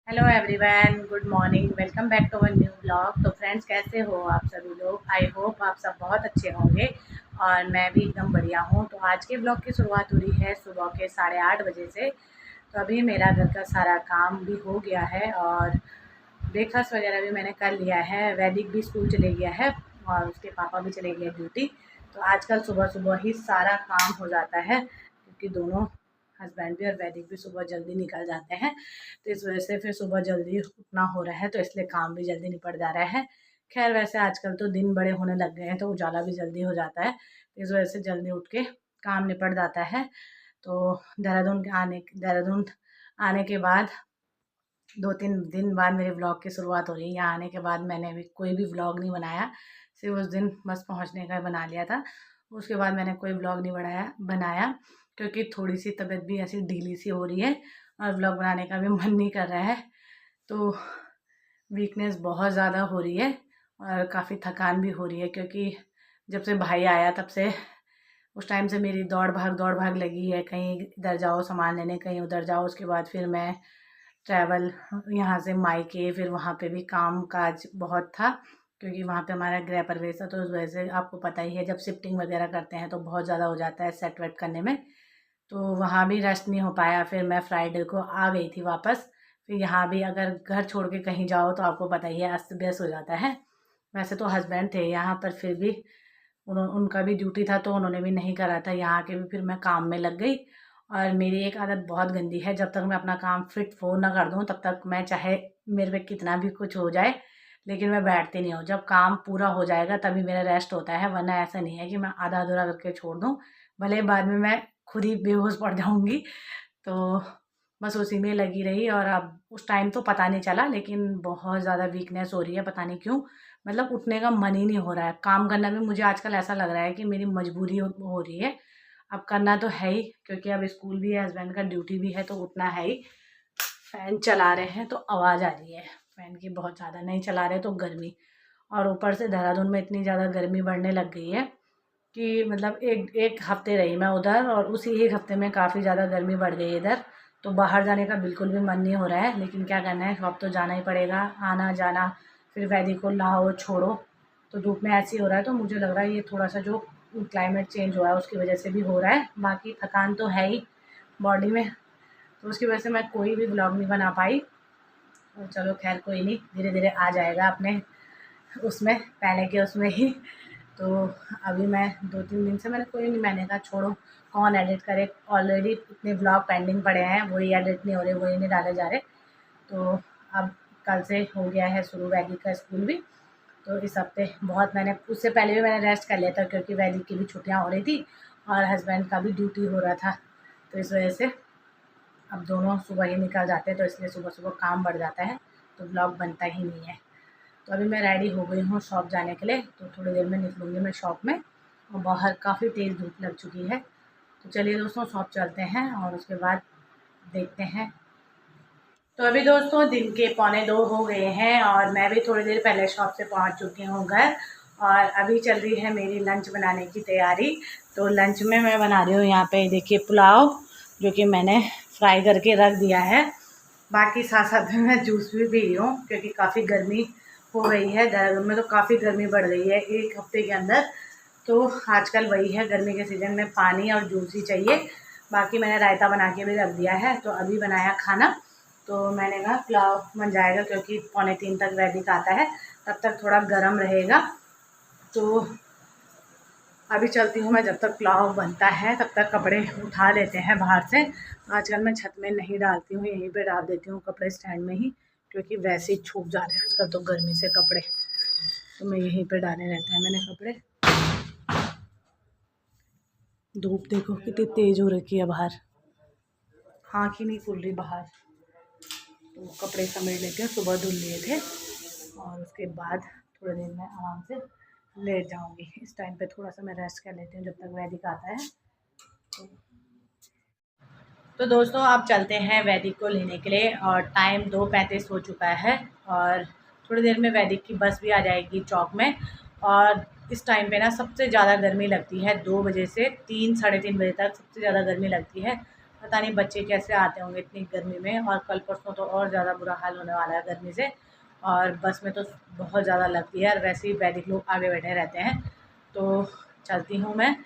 Hello everyone, good morning. Welcome back to our new blog. तो friends, कैसे हो आप सभी लोग? आई होप आप सब बहुत अच्छे होंगे और मैं भी एकदम बढ़िया हूँ। तो आज के ब्लॉग की शुरुआत हो रही है सुबह के 8:30 बजे से। तो अभी मेरा घर का सारा काम भी हो गया है और ब्रेकफास्ट वगैरह भी मैंने कर लिया है। वैदिक भी स्कूल चले गया है और उसके पापा भी चले गए ड्यूटी। तो आजकल सुबह सुबह ही सारा काम हो जाता है क्योंकि दोनों हस्बैंड भी और वैदिक भी सुबह जल्दी निकल जाते हैं। तो इस वजह से फिर सुबह जल्दी उठना हो रहा है, तो इसलिए काम भी जल्दी निपट जा रहा है। खैर, वैसे आजकल तो दिन बड़े होने लग गए हैं तो उजाला भी जल्दी हो जाता है, तो इस वजह से जल्दी उठ के काम निपट जाता है। तो देहरादून आने के बाद 2-3 दिन बाद मेरे व्लॉग की शुरुआत हो रही है। यहाँ आने के बाद मैंने भी कोई भी व्लॉग नहीं बनाया, सिर्फ उस दिन बस पहुँचने का बना लिया था। उसके बाद मैंने कोई व्लॉग नहीं बनाया क्योंकि थोड़ी सी तबीयत भी ऐसी ढीली सी हो रही है और व्लॉग बनाने का भी मन नहीं कर रहा है। तो वीकनेस बहुत ज़्यादा हो रही है और काफ़ी थकान भी हो रही है क्योंकि जब से भाई आया तब से उस टाइम से मेरी दौड़ भाग लगी है। कहीं इधर जाओ सामान लेने, कहीं उधर जाओ। उसके बाद फिर मैं ट्रैवल, यहाँ से मायके, फिर वहाँ पे भी काम काज बहुत था क्योंकि वहाँ पे हमारा गृह प्रवेश था। तो उस वजह से आपको पता ही है, जब शिफ्टिंग वगैरह करते हैं तो बहुत ज़्यादा हो जाता है सेट वेट करने में। तो वहाँ भी रेस्ट नहीं हो पाया। फिर मैं फ्राइडे को आ गई थी वापस। फिर यहाँ भी अगर घर छोड़ के कहीं जाओ तो आपको पता ही है, अस्त व्यस्त हो जाता है। वैसे तो हस्बैंड थे यहाँ पर, फिर भी उनका भी ड्यूटी था तो उन्होंने भी नहीं करा था। यहाँ के भी फिर मैं काम में लग गई। और मेरी एक आदत बहुत गंदी है, जब तक मैं अपना काम फिट वो ना कर दूँ तब तक मैं, चाहे मेरे पे कितना भी कुछ हो जाए, लेकिन मैं बैठती नहीं हूँ। जब काम पूरा हो जाएगा तभी मेरा रेस्ट होता है, वरना ऐसा नहीं है कि मैं आधा अधूरा करके छोड़ दूँ। भले ही बाद में मैं खुद ही बेहोश पड़ जाऊँगी। तो बस उसी में लगी रही और अब उस टाइम तो पता नहीं चला, लेकिन बहुत ज़्यादा वीकनेस हो रही है, पता नहीं क्यों। मतलब उठने का मन ही नहीं हो रहा है। काम करना भी मुझे आजकल ऐसा लग रहा है कि मेरी मजबूरी हो रही है। अब करना तो है ही क्योंकि अब स्कूल भी है, हस्बैंड का ड्यूटी भी है, तो उठना है ही। फ़ैन चला रहे हैं तो आवाज़ आ रही है फ़ैन की बहुत ज़्यादा, नहीं चला रहे तो गर्मी। और ऊपर से देहरादून में इतनी ज़्यादा गर्मी बढ़ने लग गई है कि मतलब एक एक हफ़्ते रही मैं उधर और उसी एक हफ़्ते में काफ़ी ज़्यादा गर्मी बढ़ गई इधर। तो बाहर जाने का बिल्कुल भी मन नहीं हो रहा है, लेकिन क्या करना है, शॉप तो जाना ही पड़ेगा, आना-जाना। फिर वैदी को लाओ, छोड़ो। तो धूप में ऐसे ही हो रहा है, तो मुझे लग रहा है ये थोड़ा-सा जो क्लाइमेट चेंज हुआ है उसकी वजह से भी हो रहा है। बाकी थकान तो है ही बॉडी में, तो उसकी वजह से मैं कोई भी व्लॉग नहीं बना पाई। और चलो खैर कोई नहीं, धीरे-धीरे आ जाएगा अपने उसमें, पहले के उसमें ही। तो अभी मैं 2-3 दिन से मैंने कहा छोड़ो, कौन एडिट करे। ऑलरेडी इतने ब्लॉग पेंडिंग पड़े हैं, वही एडिट नहीं हो रहे, वही नहीं डाले जा रहे। तो अब कल से हो गया है शुरू वैदिक का स्कूल भी। तो इस हफ्ते बहुत, मैंने उससे पहले भी मैंने रेस्ट कर लिया था क्योंकि वैदिक की भी छुट्टियां हो रही थी और हस्बैंड का भी ड्यूटी हो रहा था। तो इस वजह से अब दोनों सुबह ही निकल जाते हैं, तो इसलिए सुबह सुबह काम बढ़ जाता है, तो ब्लॉग बनता ही नहीं है। तो अभी मैं रेडी हो गई हूँ शॉप जाने के लिए, तो थोड़ी देर में निकलूँगी मैं शॉप में। और बाहर काफ़ी तेज़ धूप लग चुकी है। तो चलिए दोस्तों, शॉप चलते हैं और उसके बाद देखते हैं। तो अभी दोस्तों दिन के 1:45 हो गए हैं और मैं भी थोड़ी देर पहले शॉप से पहुंच चुकी हूँ घर। और अभी चल रही है मेरी लंच बनाने की तैयारी। तो लंच में मैं बना रही हूँ यहाँ पे, देखिए, पुलाव, जो कि मैंने फ्राई करके रख दिया है। बाकी साथ साथ में मैं जूस भी पी रही हूँ क्योंकि काफ़ी गर्मी हो गई है देहरादून में। तो काफ़ी गर्मी बढ़ गई है एक हफ्ते के अंदर। तो आजकल वही है, गर्मी के सीज़न में पानी और जूस ही चाहिए। बाकी मैंने रायता बना के भी रख दिया है। तो अभी बनाया खाना, तो मैंने कहा पुलाव बन जाएगा क्योंकि 2:45 तक वैदिक आता है, तब तक थोड़ा गर्म रहेगा। तो अभी चलती हूँ मैं, जब तक पुलाव बनता है तब तक कपड़े उठा लेते हैं बाहर से। तो आजकल मैं छत में नहीं डालती हूँ, यहीं पे डाल देती हूँ कपड़े स्टैंड में ही, क्योंकि वैसे ही सूख जा रहे हैं आजकल तो गर्मी से कपड़े। तो मैं यहीं पे डाले रहते हैं मैंने कपड़े। धूप देखो कितनी तेज़ हो रखी है बाहर, आँख ही नहीं खुल रही बाहर। तो कपड़े समेट लेते हैं, सुबह धुल लिए थे और उसके बाद थोड़ी देर में आराम से लेट जाऊंगी। इस टाइम पे थोड़ा सा मैं रेस्ट कर लेती हूँ जब तक वैदिक आता है। तो दोस्तों आप चलते हैं वैदिक को लेने के लिए और टाइम 2:35 हो चुका है। और थोड़ी देर में वैदिक की बस भी आ जाएगी चौक में। और इस टाइम पे ना सबसे ज़्यादा गर्मी लगती है, 2 बजे से 3 साढ़े 3 बजे तक सबसे ज़्यादा गर्मी लगती है। पता नहीं बच्चे कैसे आते होंगे इतनी गर्मी में, और कल परसों तो और ज़्यादा बुरा हाल होने वाला है गर्मी से। और बस में तो बहुत ज़्यादा लगती है, और वैसे ही वैदिक लोग आगे बैठे रहते हैं। तो चलती हूँ मैं,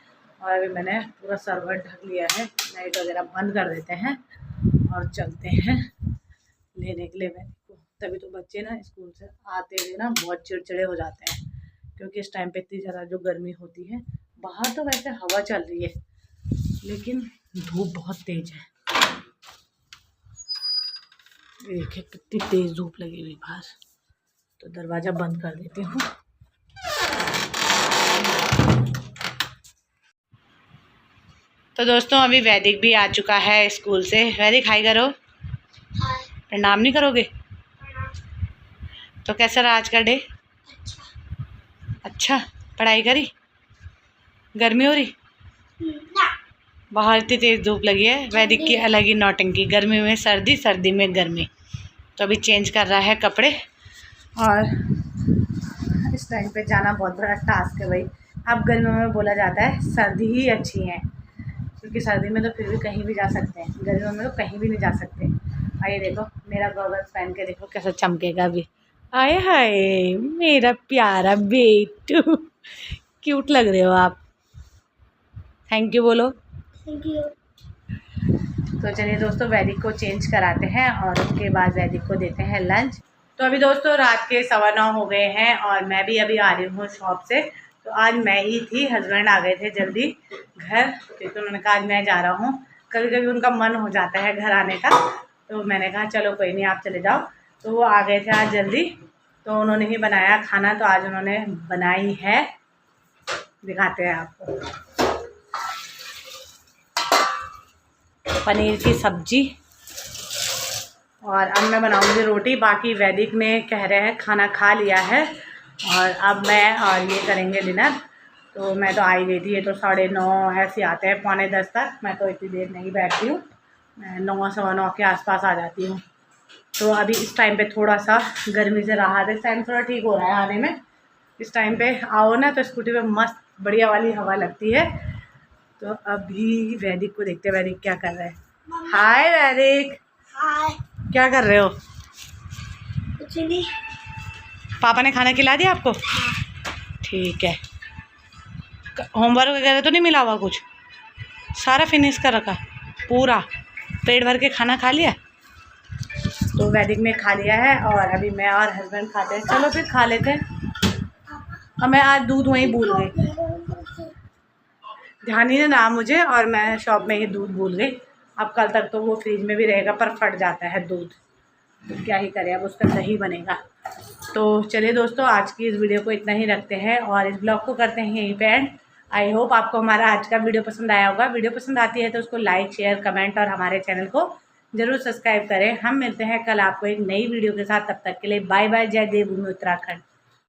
और अभी मैंने पूरा सर्वर ढक लिया है, लाइट वगैरह बंद कर देते हैं और चलते हैं लेने के लिए वैदिक को। तभी तो बच्चे ना स्कूल से आते हुए ना बहुत चिड़चिड़े हो जाते हैं, क्योंकि इस टाइम पे इतनी ज़्यादा जो गर्मी होती है। बाहर तो वैसे हवा चल रही है, लेकिन धूप बहुत तेज है। देखिए कितनी तेज धूप लगी हुई बाहर। तो दरवाज़ा बंद कर देती हूँ। तो दोस्तों अभी वैदिक भी आ चुका है स्कूल से। वैदिक हाय करो। प्रणाम नहीं करोगे? तो कैसा रहा आज का डे? अच्छा। पढ़ाई करी? गर्मी हो रही? बाहर इतनी तेज धूप लगी है। वैदिक की अलग ही नौटंकी, गर्मी में सर्दी, सर्दी में गर्मी। तो अभी चेंज कर रहा है कपड़े, और इस टाइम पे जाना बहुत बड़ा टास्क है भाई। अब गर्मियों में बोला जाता है सर्दी ही अच्छी है, क्योंकि सर्दी में तो फिर भी कहीं भी जा सकते हैं, गर्मियों में तो कहीं भी नहीं जा सकते। आइए देखो मेरा गॉगल्स पहन के देखो कैसा चमकेगा अभी। आए हाय मेरा प्यारा बेटू, क्यूट लग रहे हो आप। थैंक यू बोलो। Thank you. तो चलिए दोस्तों वैदिक को चेंज कराते हैं, और उसके बाद वैदिक को देते हैं लंच। तो अभी दोस्तों रात के 9:15 हो गए हैं, और मैं भी अभी आ रही हूँ शॉप से। तो आज मैं ही थी, हस्बैंड आ गए थे जल्दी घर, क्योंकि उन्होंने कहा आज मैं जा रहा हूँ। कभी कभी उनका मन हो जाता है घर आने का, तो मैंने कहा चलो कोई नहीं आप चले जाओ। तो वो आ गए थे आज जल्दी, तो उन्होंने ही बनाया खाना। तो आज उन्होंने बनाई है, दिखाते हैं आपको, पनीर की सब्जी, और अब मैं बनाऊंगी रोटी। बाकी वैदिक ने कह रहे हैं खाना खा लिया है, और अब मैं और ये करेंगे डिनर। तो मैं तो आई गई थी, ये तो 9:30 ऐसे आते हैं, 9:45 तक। मैं तो इतनी देर नहीं बैठती हूँ, मैं 9 सवा 9 के आसपास आ जाती हूँ। तो अभी इस टाइम पे थोड़ा सा गर्मी से राहत है, इस टाइम थोड़ा ठीक हो रहा है आने में। इस टाइम पे आओ ना तो स्कूटी पे मस्त बढ़िया वाली हवा लगती है। तो अभी वैदिक को देखते हैं वैदिक क्या कर रहा है। हाय वैदिक। हाय। क्या कर रहे हो? कुछ नहीं। पापा ने खाना खिला दिया आपको? ठीक है। होमवर्क वगैरह तो नहीं मिला हुआ कुछ? सारा फिनिश कर रखा पूरा? पेट भर के खाना खा लिया? तो वैदिक ने खा लिया है, और अभी मैं और हस्बैंड खाते हैं। चलो फिर खा लेते हैं। और मैं आज दूध वहीं भूल गई, ध्यान ही नहीं रहा मुझे, और मैं शॉप में ही दूध भूल गई। अब कल तक तो वो फ्रिज में भी रहेगा, पर फट जाता है दूध, तो क्या ही करें, अब उसका दही बनेगा। तो चलिए दोस्तों आज की इस वीडियो को इतना ही रखते हैं, और इस ब्लॉग को करते हैं यहीं पे एंड। आई होप आपको हमारा आज का वीडियो पसंद आया होगा। वीडियो पसंद आती है तो उसको लाइक, शेयर, कमेंट, और हमारे चैनल को ज़रूर सब्सक्राइब करें। हम मिलते हैं कल आपको एक नई वीडियो के साथ। तब तक के लिए बाय बाय। जय देवभूमि उत्तराखंड।